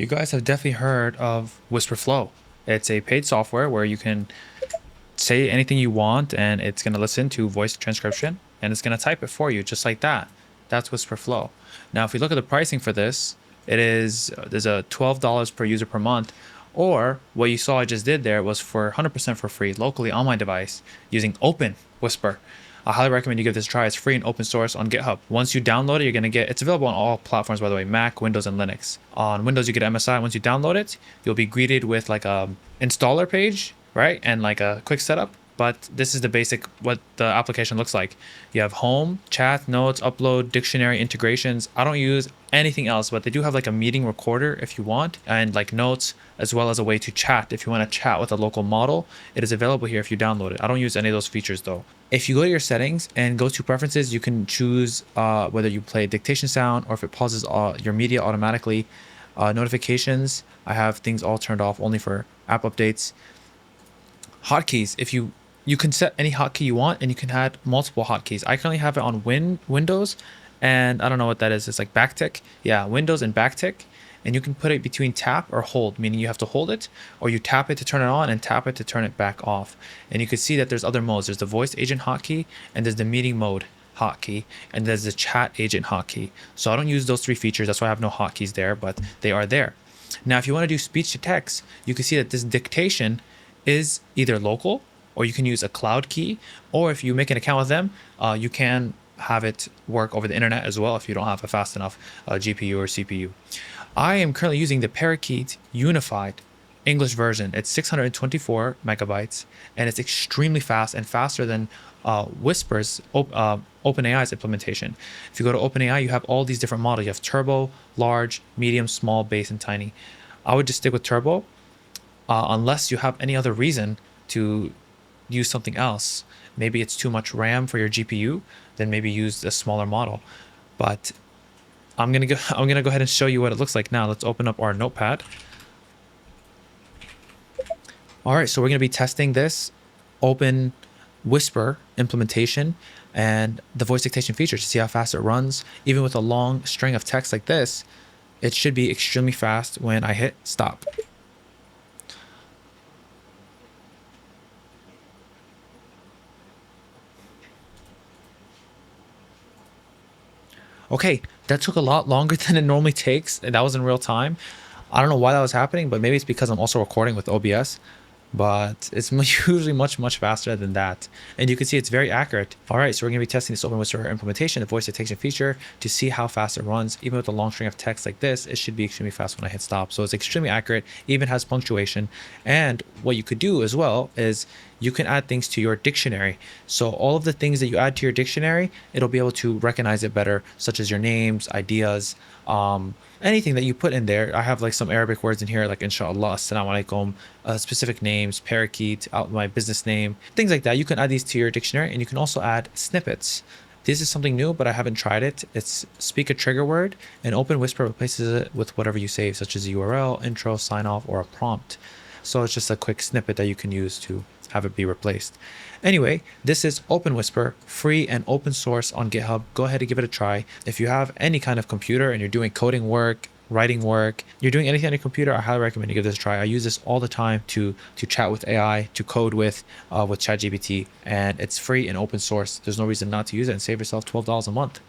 You guys have definitely heard of Whisper Flow. It's a paid software where you can say anything you want and it's going to listen to voice transcription and it's going to type it for you just like that. That's Whisper Flow. Now, if you look at the pricing for this, there's a $12 per user per month, or what you saw I just did there was for 100% for free locally on my device using OpenWhisper. I highly recommend you give this a try. It's free and open source on GitHub. Once you download it, you're going to it's available on all platforms, by the way, Mac, Windows, and Linux. On Windows, you get MSI. Once you download it, you'll be greeted with like a installer page, right? And like a quick setup. But this is the basic, what the application looks like. You have home, chat, notes, upload, dictionary, integrations. I don't use anything else, but they do have like a meeting recorder if you want, and like notes, as well as a way to chat. If you want to chat with a local model, it is available here if you download it. I don't use any of those features though. If you go to your settings and go to preferences, you can choose whether you play dictation sound or if it pauses your media automatically. Notifications, I have things all turned off only for app updates. Hotkeys, if you can set any hotkey you want and you can add multiple hotkeys. I currently have it on Windows, and I don't know what that is. It's like backtick. Yeah, Windows and backtick. And you can put it between tap or hold, meaning you have to hold it, or you tap it to turn it on and tap it to turn it back off. And you can see that there's other modes. There's the voice agent hotkey, and there's the meeting mode hotkey, and there's the chat agent hotkey. So I don't use those three features. That's why I have no hotkeys there, but they are there. Now, if you want to do speech to text, you can see that this dictation is either local, or you can use a cloud key, or if you make an account with them, you can have it work over the internet as well if you don't have a fast enough GPU or CPU. I am currently using the Parakeet unified English version. It's 624 megabytes, and it's extremely fast and faster than Whisper's OpenAI's implementation. If you go to OpenAI, you have all these different models. You have turbo, large, medium, small, base, and tiny. I would just stick with turbo unless you have any other reason to use something else. Maybe it's too much RAM for your GPU, then maybe use a smaller model. But I'm gonna go ahead and show you what it looks like now. Let's open up our notepad. All right, so we're gonna be testing this OpenWhisper implementation and the voice dictation feature to see how fast it runs. Even with a long string of text like this, it should be extremely fast when I hit stop. Okay, that took a lot longer than it normally takes, and that was in real time. I don't know why that was happening, but maybe it's because I'm also recording with OBS, but it's usually much faster than that. And you can see it's very accurate. All right, so we're gonna be testing this OpenWhisper implementation, the voice detection feature, to see how fast it runs. Even with a long string of text like this, it should be extremely fast when I hit stop. So it's extremely accurate, even has punctuation. And what you could do as well is you can add things to your dictionary. So all of the things that you add to your dictionary, it'll be able to recognize it better, such as your names, ideas, anything that you put in there. I have like some Arabic words in here, like inshallah, assalamu alaikum, specific names, parakeet, out my business name, things like that. You can add these to your dictionary, and you can also add snippets. This is something new, but I haven't tried it. It's speak a trigger word, and OpenWhisper replaces it with whatever you save, such as a URL, intro, sign off, or a prompt. So it's just a quick snippet that you can use to have it be replaced. Anyway, this is OpenWhisper, free and open source on GitHub. Go ahead and give it a try. If you have any kind of computer and you're doing coding work, writing work, you're doing anything on your computer, I highly recommend you give this a try. I use this all the time to chat with AI, to code with ChatGPT, and it's free and open source. There's no reason not to use it and save yourself $12 a month.